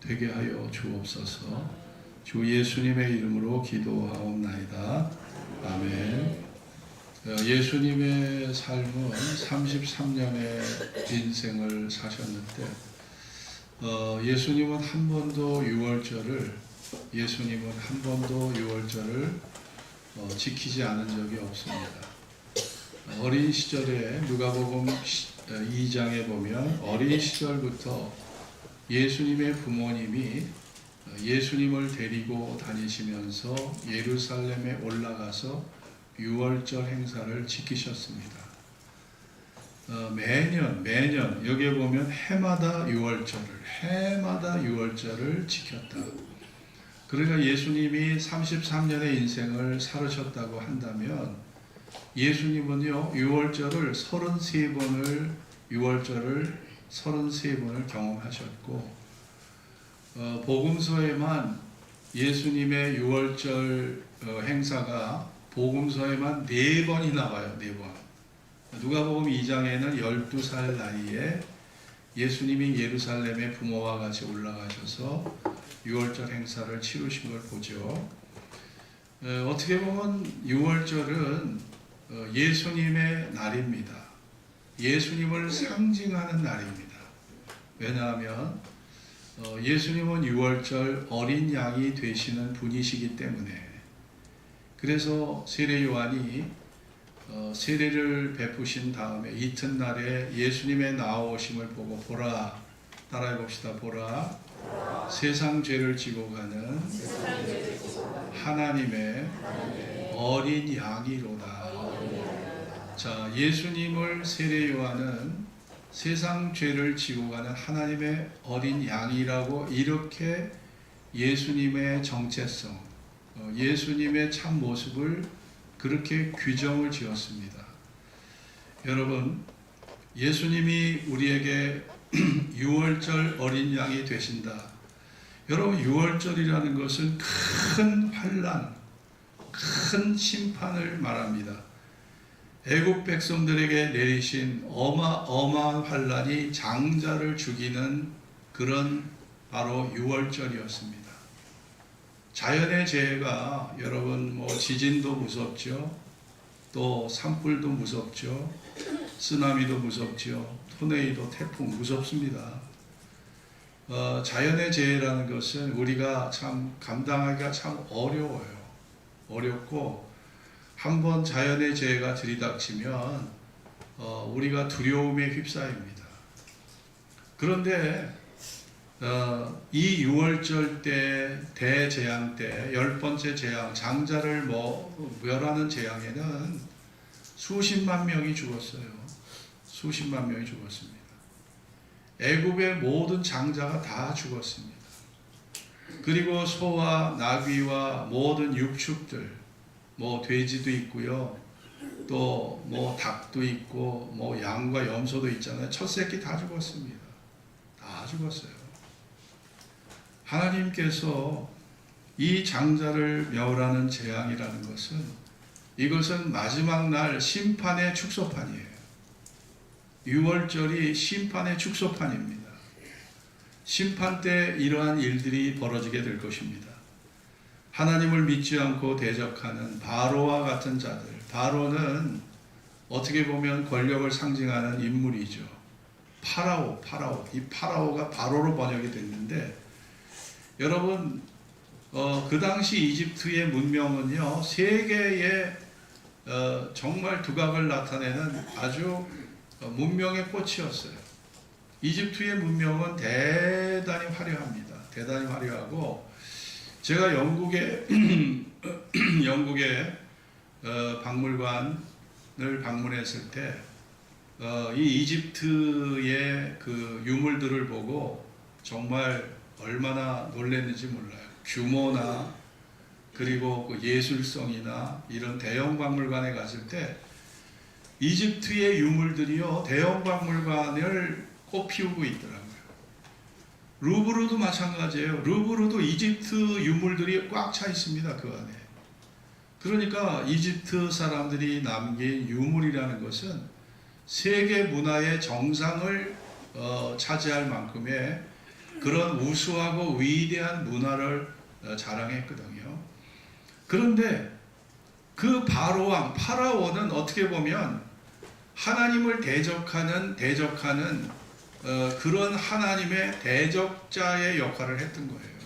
되게 하여 주옵소서. 주 예수님의 이름으로 기도하옵나이다. 아멘. 예수님의 삶은 33년의 인생을 사셨는데 예수님은 한 번도 유월절을 지키지 않은 적이 없습니다. 어린 시절에 누가복음 2장에 보면 어린 시절부터 예수님의 부모님이 예수님을 데리고 다니시면서 예루살렘에 올라가서 유월절 행사를 지키셨습니다. 매년 여기에 보면 해마다 유월절을 지켰다. 그러니까 예수님이 33년의 인생을 살으셨다고 한다면 예수님은요 유월절을 33번을 경험하셨고 복음서에만 예수님의 유월절 행사가 복음서에만 4번이 나와요. 4번. 누가복음 2장에는 12살 나이에 예수님이 예루살렘에 부모와 같이 올라가셔서 유월절 행사를 치르신 걸 보죠. 어떻게 보면 유월절은 예수님의 날입니다. 예수님을 상징하는 날입니다. 왜냐하면 예수님은 유월절 어린 양이 되시는 분이시기 때문에 그래서 세례 요한이 세례를 베푸신 다음에 이튿날에 예수님의 나오심을 보고 보라, 따라해 봅시다. 보라, 세상 죄를 지고 가는 하나님의 어린 양이로다. 자, 예수님을 세례 요한은 세상 죄를 지고 가는 하나님의 어린 양이라고 이렇게 예수님의 정체성, 예수님의 참 모습을 그렇게 규정을 지었습니다. 여러분, 예수님이 우리에게 유월절 어린 양이 되신다. 여러분, 유월절이라는 것은 큰 환난, 큰 심판을 말합니다. 애국 백성들에게 내리신 어마어마한 환난이 장자를 죽이는 그런 바로 유월절이었습니다. 자연의 재해가 여러분 지진도 무섭죠. 또 산불도 무섭죠. 쓰나미도 무섭죠. 토네이도, 태풍 무섭습니다. 자연의 재해라는 것은 우리가 참 감당하기가 참 어려워요. 어렵고 한번 자연의 재해가 들이닥치면 우리가 두려움에 휩싸입니다. 그런데 이 유월절 때 대재앙 때 10번째 재앙 장자를 멸하는 재앙에는 수십만 명이 죽었어요. 수십만 명이 죽었습니다. 애굽의 모든 장자가 다 죽었습니다. 그리고 소와 나귀와 모든 육축들, 돼지도 있고요. 또 닭도 있고 양과 염소도 있잖아요. 첫 새끼 다 죽었습니다. 다 죽었어요. 하나님께서 이 장자를 멸하는 재앙이라는 것은 이것은 마지막 날 심판의 축소판이에요. 유월절이 심판의 축소판입니다. 심판 때 이러한 일들이 벌어지게 될 것입니다. 하나님을 믿지 않고 대적하는 바로와 같은 자들. 바로는 어떻게 보면 권력을 상징하는 인물이죠. 파라오. 이 파라오가 바로로 번역이 됐는데 여러분 그 당시 이집트의 문명은요 세계에 정말 두각을 나타내는 아주 문명의 꽃이었어요. 이집트의 문명은 대단히 화려합니다. 대단히 화려하고 제가 영국의 박물관을 방문했을 때 이 이집트의 그 유물들을 보고 정말 얼마나 놀랐는지 몰라요. 규모나 그리고 그 예술성이나 이런 대형 박물관에 갔을 때 이집트의 유물들이요 대형 박물관을 꽃피우고 있더라고요. 루브르도 마찬가지예요. 루브르도 이집트 유물들이 꽉 차 있습니다. 그 안에. 그러니까 이집트 사람들이 남긴 유물이라는 것은 세계 문화의 정상을 차지할 만큼의 그런 우수하고 위대한 문화를 자랑했거든요. 그런데 그 바로왕 파라오는 어떻게 보면 하나님을 대적하는 그런 하나님의 대적자의 역할을 했던 거예요.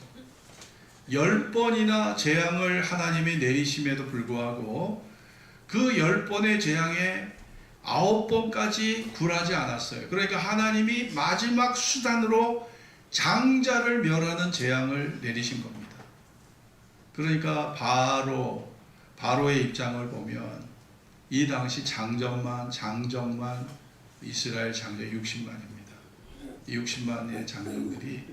10번이나 재앙을 하나님이 내리심에도 불구하고 그 10번의 재앙에 9번까지 굴하지 않았어요. 그러니까 하나님이 마지막 수단으로 장자를 멸하는 재앙을 내리신 겁니다. 그러니까 바로의 입장을 보면 이 당시 장정만 이스라엘 장자 60만입니다. 60만의 장정들이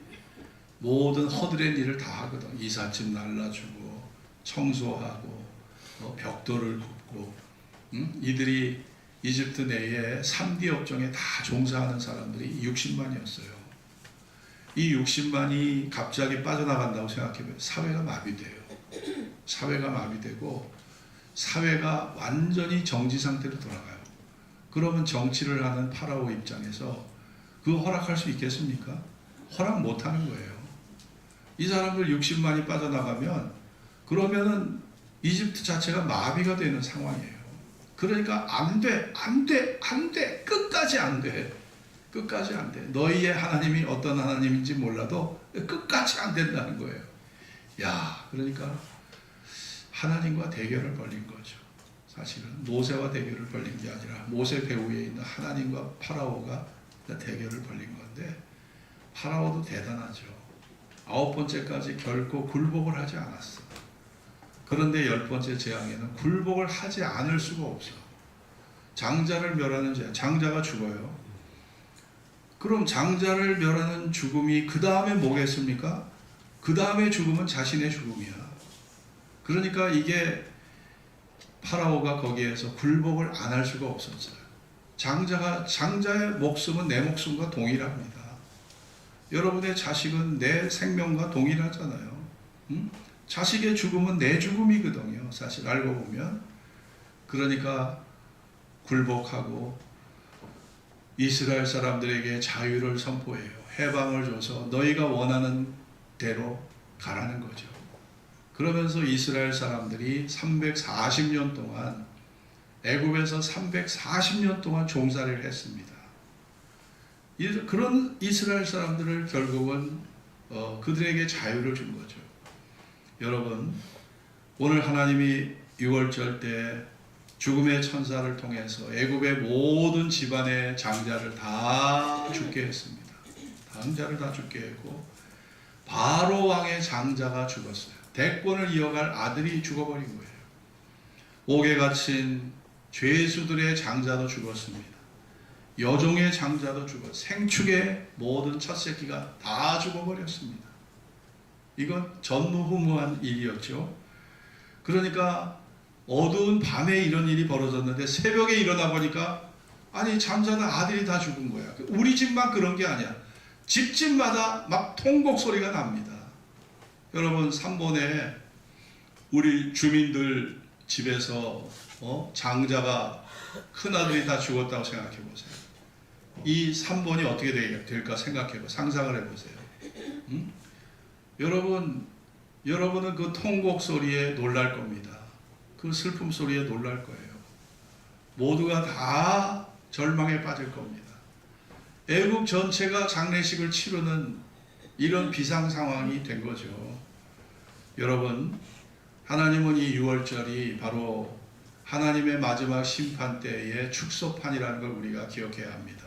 모든 허드렛 일을 다 하거든. 이삿짐 날라주고 청소하고 벽돌을 굽고 이들이 이집트 내에 3D 업종에 다 종사하는 사람들이 60만이었어요. 이 60만이 갑자기 빠져나간다고 생각해보면 사회가 마비돼요. 사회가 마비되고 사회가 완전히 정지 상태로 돌아가요. 그러면 정치를 하는 파라오 입장에서 그거 허락할 수 있겠습니까? 허락 못하는 거예요. 이 사람들 60만이 빠져나가면 그러면은 이집트 자체가 마비가 되는 상황이에요. 그러니까 안 돼. 끝까지 안 돼. 끝까지 안 돼. 너희의 하나님이 어떤 하나님인지 몰라도 끝까지 안 된다는 거예요. 그러니까 하나님과 대결을 벌린 거죠. 사실은 모세와 대결을 벌린 게 아니라 모세 배후에 있는 하나님과 파라오가 대결을 벌린 건데 파라오도 대단하죠. 9번째까지 결코 굴복을 하지 않았어. 그런데 10번째 재앙에는 굴복을 하지 않을 수가 없어. 장자를 멸하는 재앙, 장자가 죽어요. 그럼 장자를 멸하는 죽음이 그 다음에 뭐겠습니까? 그 다음에 죽음은 자신의 죽음이야. 그러니까 이게 파라오가 거기에서 굴복을 안 할 수가 없었어요. 장자의 목숨은 내 목숨과 동일합니다. 여러분의 자식은 내 생명과 동일하잖아요. 자식의 죽음은 내 죽음이거든요. 사실 알고 보면. 그러니까 굴복하고 이스라엘 사람들에게 자유를 선포해요. 해방을 줘서 너희가 원하는 대로 가라는 거죠. 그러면서 이스라엘 사람들이 340년 동안 애굽에서 340년 동안 종살이를 했습니다. 그런 이스라엘 사람들을 결국은 그들에게 자유를 준 거죠. 여러분, 오늘 하나님이 6월절 때 죽음의 천사를 통해서 애굽의 모든 집안의 장자를 다 죽게 했습니다. 장자를 다 죽게 했고 바로 왕의 장자가 죽었어요. 대권을 이어갈 아들이 죽어버린 거예요. 옥에 갇힌 죄수들의 장자도 죽었습니다. 여종의 장자도 죽었어요. 생축의 모든 첫 새끼가 다 죽어버렸습니다. 이건 전무후무한 일이었죠. 그러니까 어두운 밤에 이런 일이 벌어졌는데 새벽에 일어나 보니까 아니 잠자는 아들이 다 죽은 거야. 우리 집만 그런 게 아니야. 집집마다 막 통곡 소리가 납니다. 여러분, 산본에 우리 주민들 집에서 장자가 큰아들이 다 죽었다고 생각해 보세요. 이 산본이 어떻게 될까 생각해 보세요. 상상을 해 보세요. 여러분은 그 통곡 소리에 놀랄 겁니다. 그 슬픔 소리에 놀랄 거예요. 모두가 다 절망에 빠질 겁니다. 애국 전체가 장례식을 치르는 이런 비상 상황이 된 거죠. 여러분, 하나님은 이 6월절이 바로 하나님의 마지막 심판 때의 축소판이라는 걸 우리가 기억해야 합니다.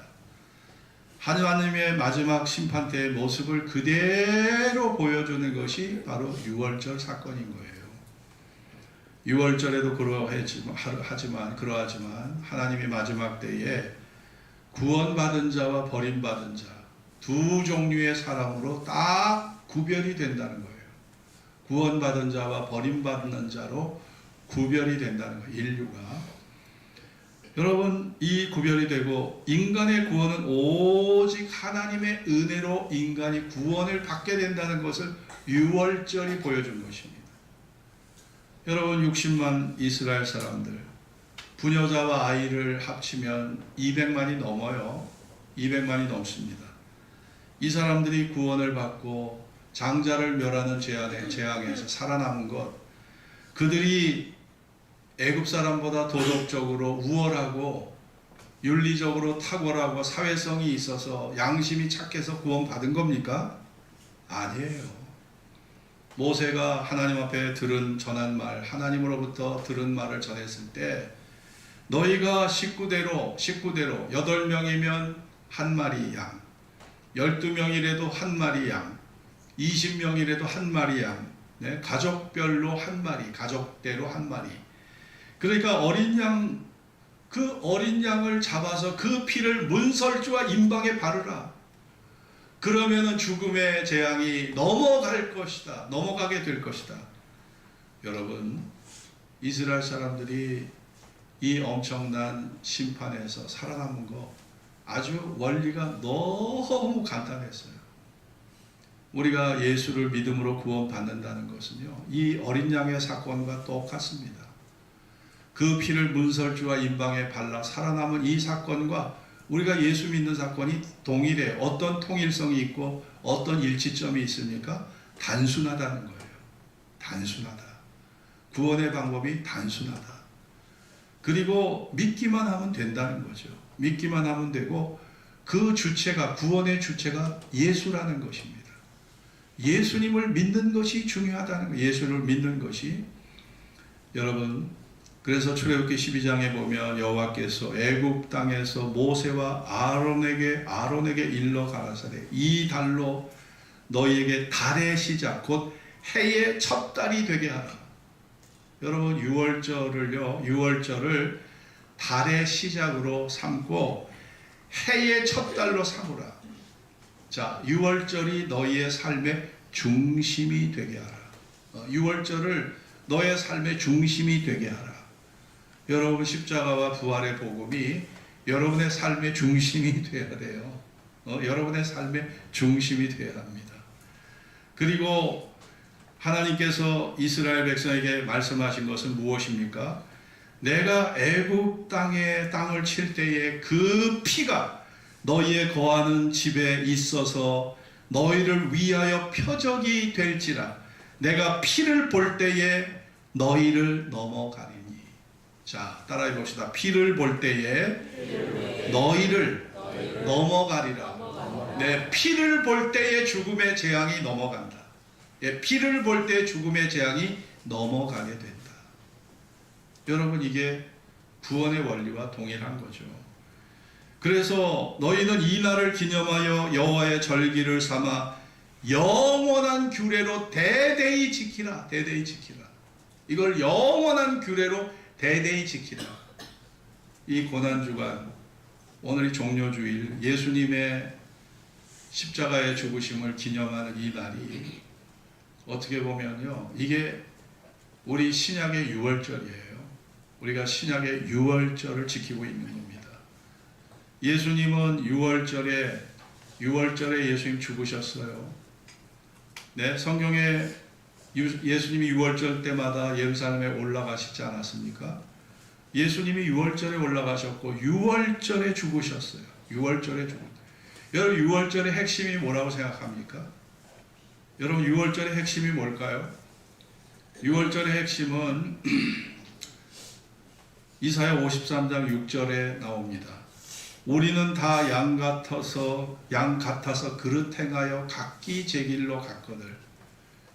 하나님의 마지막 심판 때의 모습을 그대로 보여주는 것이 바로 6월절 사건인 거예요. 6월절에도 그러하지만 하나님의 마지막 때에 구원받은 자와 버림받은 자 두 종류의 사람으로 딱 구별이 된다는 거예요. 구원받은 자와 버림받는 자로 구별이 된다는 거예요. 인류가. 여러분, 이 구별이 되고 인간의 구원은 오직 하나님의 은혜로 인간이 구원을 받게 된다는 것을 6월절이 보여준 것입니다. 여러분, 60만 이스라엘 사람들, 부녀자와 아이를 합치면 200만이 넘어요. 200만이 넘습니다. 이 사람들이 구원을 받고 장자를 멸하는 재앙에서 살아남은 것, 그들이 애굽 사람보다 도덕적으로 우월하고 윤리적으로 탁월하고 사회성이 있어서 양심이 착해서 구원받은 겁니까? 아니에요. 모세가 하나님 앞에 전한 말, 하나님으로부터 들은 말을 전했을 때 너희가 식구대로 8명이면 한 마리 양, 12명이라도 한 마리 양, 20명이라도 한 마리 양, 네? 가족별로 한 마리, 가족대로 한 마리. 그러니까 그 어린 양을 잡아서 그 피를 문설주와 임방에 바르라. 그러면은 죽음의 재앙이 넘어가게 될 것이다. 여러분, 이스라엘 사람들이 이 엄청난 심판에서 살아남은 거 아주 원리가 너무 간단했어요. 우리가 예수를 믿음으로 구원받는다는 것은요, 이 어린 양의 사건과 똑같습니다. 그 피를 문설주와 임방에 발라 살아남은 이 사건과 우리가 예수 믿는 사건이 동일해. 어떤 통일성이 있고 어떤 일치점이 있습니까? 단순하다는 거예요. 단순하다. 구원의 방법이 단순하다. 그리고 믿기만 하면 된다는 거죠. 믿기만 하면 되고, 그 주체가, 구원의 주체가 예수라는 것입니다. 예수님을 믿는 것이 중요하다는 거예요. 예수를 믿는 것이. 여러분, 그래서 출애굽기 12장에 보면 여호와께서 애굽 땅에서 모세와 아론에게 일러 가라사대 이 달로 너희에게 달의 시작 곧 해의 첫 달이 되게 하라. 여러분, 6월절을 달의 시작으로 삼고 해의 첫 달로 삼으라. 자, 6월절이 너희의 삶의 중심이 되게 하라. 6월절을 너의 삶의 중심이 되게 하라. 여러분, 십자가와 부활의 복음이 여러분의 삶의 중심이 되어야 돼요. 여러분의 삶의 중심이 되어야 합니다. 그리고 하나님께서 이스라엘 백성에게 말씀하신 것은 무엇입니까? 내가 애굽 땅을 칠 때에 그 피가 너희의 거하는 집에 있어서 너희를 위하여 표적이 될지라. 내가 피를 볼 때에 너희를 넘어가리니. 자, 따라해 봅시다. 피를 볼 때에 너희를 넘어가리라. 네, 피를 볼 때에 죽음의 재앙이 넘어간다. 예, 피를 볼 때 죽음의 재앙이 넘어가게 된다. 여러분, 이게 구원의 원리와 동일한 거죠. 그래서 너희는 이 날을 기념하여 여호와의 절기를 삼아 영원한 규례로 대대히 지키라. 대대히 지키라. 이걸 영원한 규례로 대대히 지키라. 이 고난주간, 오늘이 종료주일, 예수님의 십자가의 죽으심을 기념하는 이 날이 어떻게 보면요, 이게 우리 신약의 유월절이에요. 우리가 신약의 유월절을 지키고 있는 겁니다. 예수님은 유월절에 예수님 죽으셨어요. 네, 성경에 예수님이 유월절 때마다 예루살렘에 올라가시지 않았습니까? 예수님이 유월절에 올라가셨고 유월절에 죽으셨어요. 유월절에 죽으셨어요. 여러분, 유월절의 핵심이 뭐라고 생각합니까? 여러분, 유월절의 핵심이 뭘까요? 유월절의 핵심은 이사야 53장 6절에 나옵니다. 우리는 다 양 같아서 그릇 행하여 각기 제 길로 갔거늘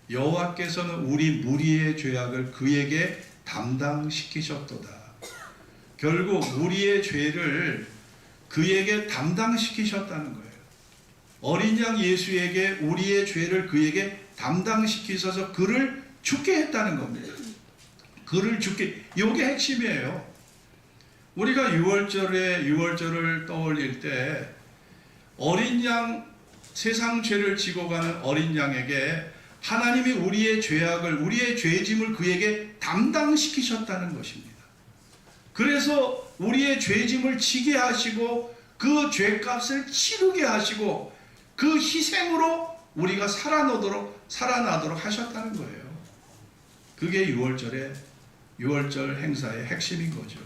여호와께서는 우리 무리의 죄악을 그에게 담당시키셨도다. 결국 우리의 죄를 그에게 담당시키셨다는 거예요. 어린 양 예수에게 우리의 죄를 그에게 담당시키셔서 그를 죽게 했다는 겁니다. 그를 죽게, 이게 핵심이에요. 우리가 유월절을 떠올릴 때 어린 양, 세상 죄를 지고 가는 어린 양에게 하나님이 우리의 죄악을, 우리의 죄짐을 그에게 담당시키셨다는 것입니다. 그래서 우리의 죄짐을 지게 하시고 그 죄값을 치르게 하시고 그 희생으로 우리가 살아나도록 하셨다는 거예요. 그게 유월절 행사의 핵심인 거죠.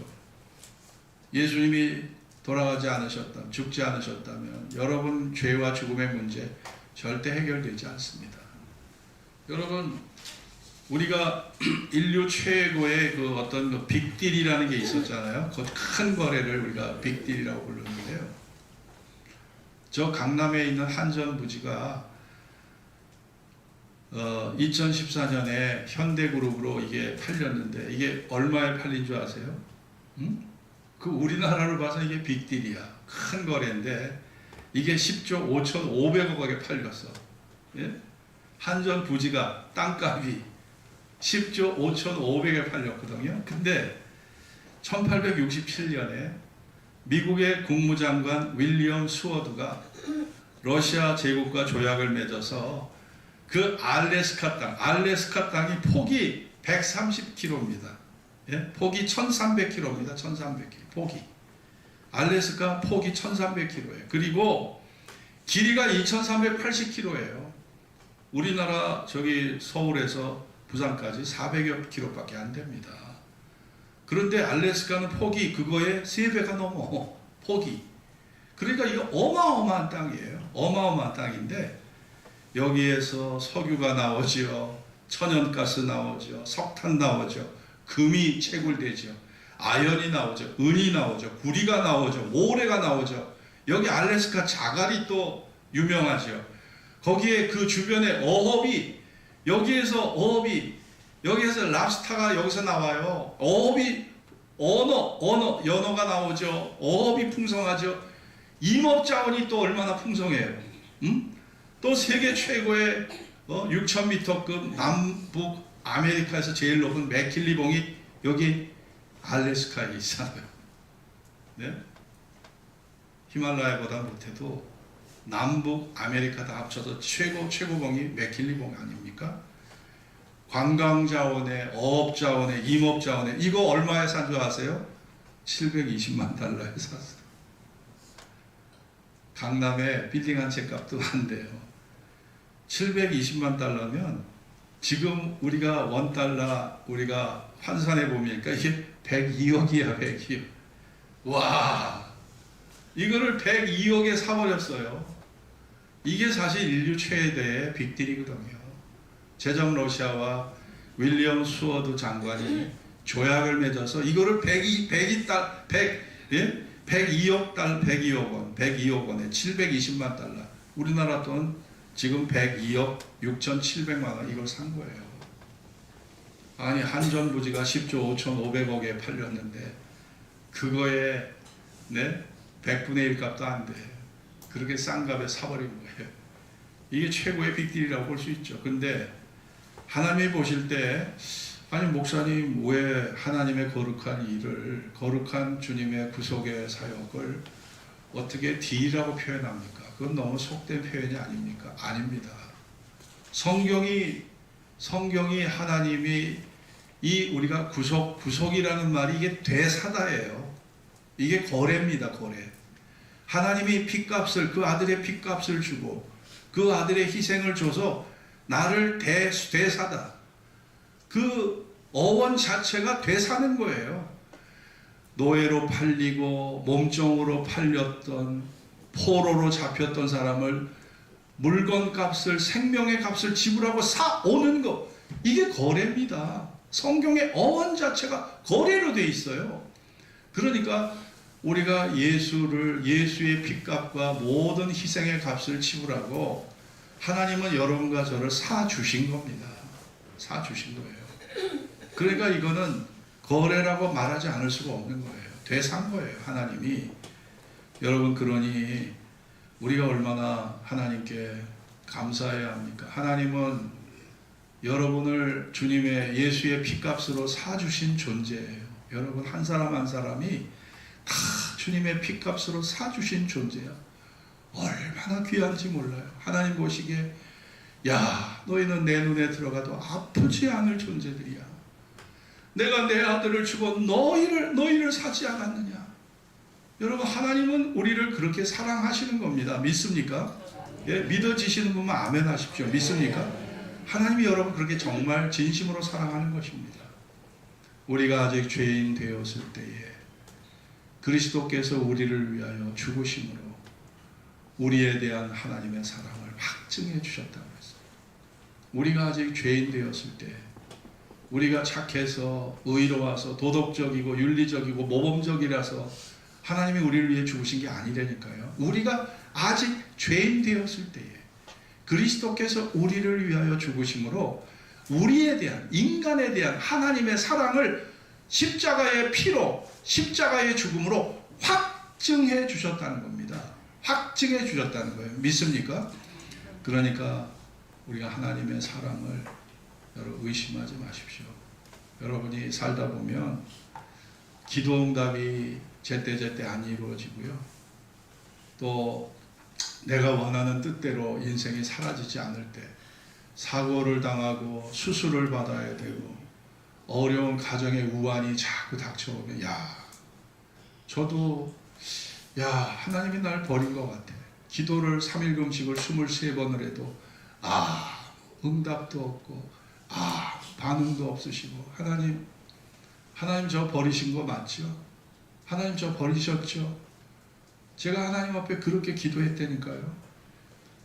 예수님이 돌아가지 않으셨다면, 죽지 않으셨다면 여러분 죄와 죽음의 문제 절대 해결되지 않습니다. 여러분, 우리가 인류 최고의 그 어떤 그 빅딜이라는 게 있었잖아요. 그 큰 거래를 우리가 빅딜이라고 부르는데요. 저 강남에 있는 한전 부지가 2014년에 현대그룹으로 이게 팔렸는데 이게 얼마에 팔린 줄 아세요? 그 우리나라로 봐서 이게 빅딜이야. 큰 거래인데 이게 10조 5,500억에 팔렸어. 예? 한전 부지가 땅값이 10조 5,500에 팔렸거든요. 근데 1867년에 미국의 국무장관 윌리엄 수워드가 러시아 제국과 조약을 맺어서 그 알래스카 땅이 폭이 130km입니다. 예? 폭이 1300km입니다. 1300km. 폭이. 알래스카 폭이 1300km예요. 그리고 길이가 2380km예요. 우리나라 저기 서울에서 부산까지 400여 km밖에 안 됩니다. 그런데 알래스카는 폭이 그거의 3배가 넘어. 폭이. 그러니까 이거 어마어마한 땅이에요. 어마어마한 땅인데 여기에서 석유가 나오죠. 천연가스 나오죠. 석탄 나오죠. 금이 채굴되죠. 아연이 나오죠. 은이 나오죠. 구리가 나오죠. 모래가 나오죠. 여기 알래스카 자갈이 또 유명하죠. 거기에 그 주변에 어업이 여기에서 랍스타가 여기서 나와요. 어업이 연어가 나오죠. 어업이 풍성하죠. 임업자원이 또 얼마나 풍성해요. 또 세계 최고의 6,000m급 남북 아메리카에서 제일 높은 맥킬리봉이 여기 알래스카에 있어요. 네? 히말라야보다 못해도 남북 아메리카 다 합쳐서 최고봉이 맥킬리봉 아닙니까? 관광자원에, 어업자원에, 임업자원에 이거 얼마에 산 줄 아세요? 720만 달러에 샀어요. 강남에 빌딩 한 채 값도 안 돼요. 720만 달러면 지금 우리가 원달러 우리가 환산해 보니까 이게 102억이야. 102억. 와, 이거를 102억에 사버렸어요. 이게 사실 인류 최대의 빅딜이거든요. 제정 러시아와 윌리엄 수워드 장관이 조약을 맺어서 이거를 102억 원에 720만 달러. 우리나라 돈 지금 102억 6,700만 원 이걸 산 거예요. 아니 한전 부지가 10조 5,500억에 팔렸는데 그거에 100분의 1 값도 안 돼. 그렇게 싼 값에 사버린 거예요. 이게 최고의 빅딜이라고 볼 수 있죠. 근데 하나님이 보실 때 아니 목사님 왜 하나님의 거룩한 일을 거룩한 주님의 구속의 사역을 어떻게 딜이라고 표현합니까? 그건 너무 속된 표현이 아닙니까? 아닙니다. 성경이 하나님이 이 우리가 구속이라는 말이 이게 대사다예요. 이게 거래입니다. 거래. 하나님이 핏값을 그 아들의 핏값을 주고 그 아들의 희생을 줘서 나를 되사다. 그 어원 자체가 되사는 거예요. 노예로 팔리고 몸종으로 팔렸던 포로로 잡혔던 사람을 물건값을 생명의 값을 지불하고 사오는 것 이게 거래입니다. 성경의 어원 자체가 거래로 돼 있어요. 그러니까 우리가 예수의 핏값과 모든 희생의 값을 지불하고 하나님은 여러분과 저를 사주신 겁니다. 사주신 거예요. 그러니까 이거는 거래라고 말하지 않을 수가 없는 거예요. 되산 거예요. 하나님이. 여러분 그러니 우리가 얼마나 하나님께 감사해야 합니까? 하나님은 여러분을 주님의 예수의 핏값으로 사주신 존재예요. 여러분 한 사람 한 사람이 다 주님의 핏값으로 사주신 존재야. 얼마나 귀한지 몰라요. 하나님 보시기에 야 너희는 내 눈에 들어가도 아프지 않을 존재들이야. 내가 내 아들을 주고 너희를 사지 않았느냐. 여러분 하나님은 우리를 그렇게 사랑하시는 겁니다. 믿습니까? 예, 믿어지시는 분만 아멘 하십시오. 믿습니까? 하나님이 여러분 그렇게 정말 진심으로 사랑하는 것입니다. 우리가 아직 죄인 되었을 때에 그리스도께서 우리를 위하여 죽으심으로 우리에 대한 하나님의 사랑을 확증해 주셨다고 했어요. 우리가 아직 죄인 되었을 때, 우리가 착해서 의로워서 도덕적이고 윤리적이고 모범적이라서 하나님이 우리를 위해 죽으신 게 아니라니까요. 우리가 아직 죄인 되었을 때에 그리스도께서 우리를 위하여 죽으심으로 우리에 대한, 인간에 대한 하나님의 사랑을 십자가의 피로, 십자가의 죽음으로 확증해 주셨다는 겁니다. 확증해 주셨다는 거예요. 믿습니까? 그러니까 우리가 하나님의 사랑을 여러분 의심하지 마십시오. 여러분이 살다 보면 기도응답이 제때제때 안 이루어지고요. 또 내가 원하는 뜻대로 인생이 사라지지 않을 때 사고를 당하고 수술을 받아야 되고 어려운 가정의 우환이 자꾸 닥쳐오면 저도 하나님이 날 버린 것 같아. 기도를 3일 금식을 23번을 해도 응답도 없고 반응도 없으시고 하나님 저 버리신 거 맞죠? 하나님 저 버리셨죠? 제가 하나님 앞에 그렇게 기도했다니까요.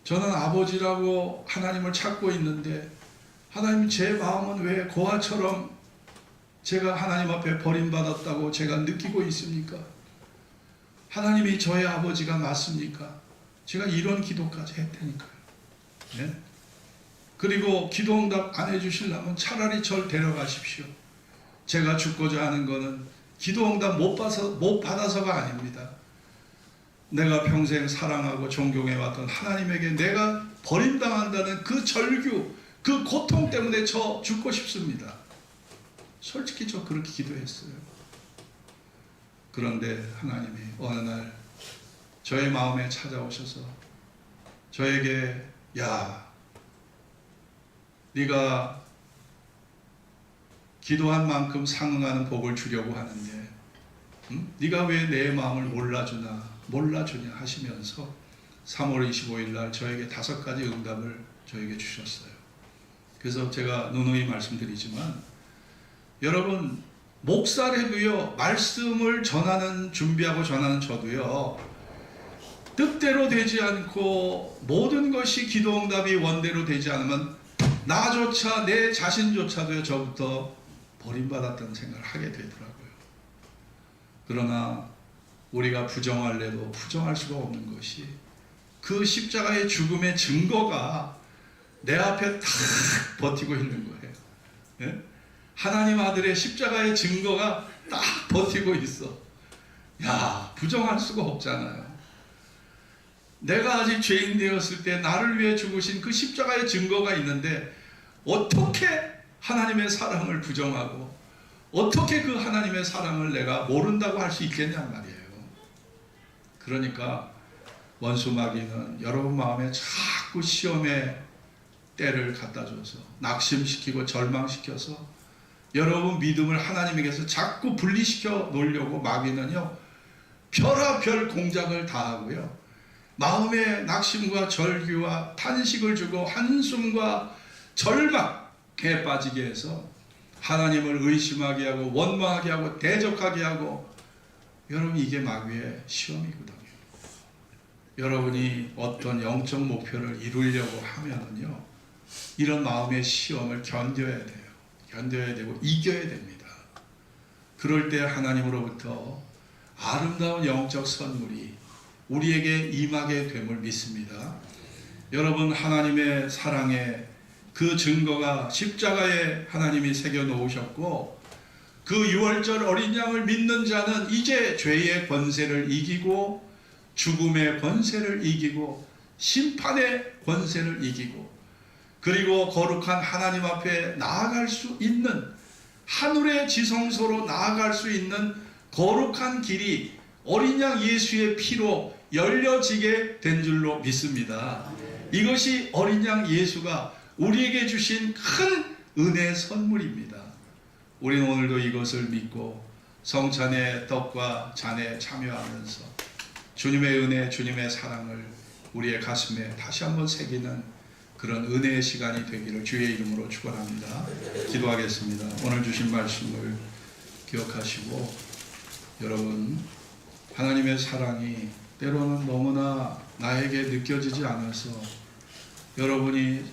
저는 아버지라고 하나님을 찾고 있는데 하나님 제 마음은 왜 고아처럼 제가 하나님 앞에 버림받았다고 제가 느끼고 있습니까? 하나님이 저의 아버지가 맞습니까? 제가 이런 기도까지 했다니까요. 네? 그리고 기도응답 안 해주시려면 차라리 절 데려가십시오. 제가 죽고자 하는 것은 기도응답 못 받아서가 아닙니다. 내가 평생 사랑하고 존경해왔던 하나님에게 내가 버림당한다는 그 절규, 그 고통 때문에 저 죽고 싶습니다. 솔직히 저 그렇게 기도했어요. 그런데 하나님이 어느 날 저의 마음에 찾아오셔서 저에게 네가 기도한 만큼 상응하는 복을 주려고 하는데 네가 왜 내 마음을 몰라주냐 하시면서 3월 25일 날 저에게 5가지 응답을 저에게 주셨어요. 그래서 제가 누누이 말씀드리지만 여러분 목사래도요, 말씀을 준비하고 전하는 저도요, 뜻대로 되지 않고 모든 것이 기도응답이 원대로 되지 않으면 나조차 내 자신조차도요 저부터 버림받았다는 생각을 하게 되더라고요. 그러나 우리가 부정할래도 부정할 수가 없는 것이 그 십자가의 죽음의 증거가 내 앞에 딱 버티고 있는 거예요. 네? 하나님 아들의 십자가의 증거가 딱 버티고 있어. 부정할 수가 없잖아요. 내가 아직 죄인 되었을 때 나를 위해 죽으신 그 십자가의 증거가 있는데 어떻게 하나님의 사랑을 부정하고 어떻게 그 하나님의 사랑을 내가 모른다고 할 수 있겠냔 말이에요. 그러니까 원수 마귀는 여러분 마음에 자꾸 시험의 때를 갖다 줘서 낙심시키고 절망시켜서 여러분 믿음을 하나님에게서 자꾸 분리시켜 놓으려고 마귀는요 별하별 공작을 다 하고요, 마음에 낙심과 절규와 탄식을 주고 한숨과 절망에 빠지게 해서 하나님을 의심하게 하고 원망하게 하고 대적하게 하고, 여러분 이게 마귀의 시험이거든요. 여러분이 어떤 영적 목표를 이루려고 하면은요 이런 마음의 시험을 견뎌야 돼요. 견뎌야 되고 이겨야 됩니다. 그럴 때 하나님으로부터 아름다운 영적 선물이 우리에게 임하게 됨을 믿습니다. 여러분 하나님의 사랑의 그 증거가 십자가에 하나님이 새겨 놓으셨고, 그 유월절 어린 양을 믿는 자는 이제 죄의 권세를 이기고 죽음의 권세를 이기고 심판의 권세를 이기고 그리고 거룩한 하나님 앞에 나아갈 수 있는, 하늘의 지성소로 나아갈 수 있는 거룩한 길이 어린 양 예수의 피로 열려지게 된 줄로 믿습니다. 이것이 어린 양 예수가 우리에게 주신 큰 은혜의 선물입니다. 우리는 오늘도 이것을 믿고 성찬의 떡과 잔에 참여하면서 주님의 은혜, 주님의 사랑을 우리의 가슴에 다시 한번 새기는 그런 은혜의 시간이 되기를 주의 이름으로 축원합니다. 기도하겠습니다. 오늘 주신 말씀을 기억하시고 여러분 하나님의 사랑이 때로는 너무나 나에게 느껴지지 않아서 여러분이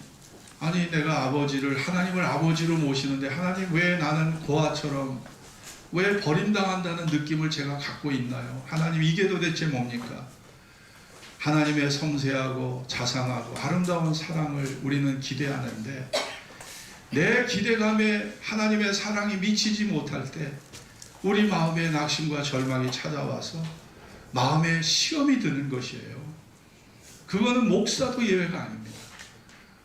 아니 내가 하나님을 아버지로 모시는데 하나님 왜 나는 고아처럼 왜 버림당한다는 느낌을 제가 갖고 있나요? 하나님 이게 도대체 뭡니까? 하나님의 섬세하고 자상하고 아름다운 사랑을 우리는 기대하는데 내 기대감에 하나님의 사랑이 미치지 못할 때 우리 마음에 낙심과 절망이 찾아와서 마음에 시험이 드는 것이에요. 그거는 목사도 예외가 아닙니다.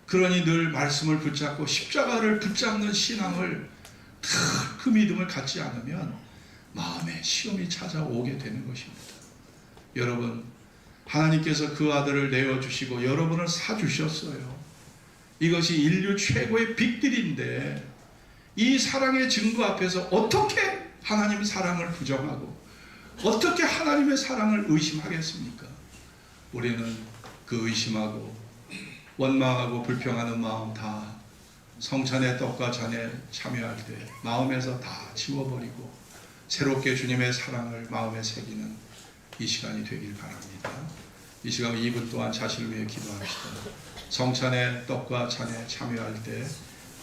그러니 늘 말씀을 붙잡고 십자가를 붙잡는 신앙을 그 믿음을 갖지 않으면 마음에 시험이 찾아오게 되는 것입니다. 여러분, 하나님께서 그 아들을 내어주시고 여러분을 사주셨어요. 이것이 인류 최고의 빅딜인데 이 사랑의 증거 앞에서 어떻게 하나님 사랑을 부정하고 어떻게 하나님의 사랑을 의심하겠습니까? 우리는 그 의심하고 원망하고 불평하는 마음 다 성찬의 떡과 잔에 참여할 때 마음에서 다 지워버리고 새롭게 주님의 사랑을 마음에 새기는 이 시간이 되길 바랍니다. 이 시간 2분 동안 자신을 위해 기도합시다. 성찬의 떡과 잔에 참여할 때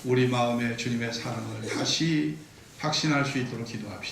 우리 마음에 주님의 사랑을 다시 확신할 수 있도록 기도합시다.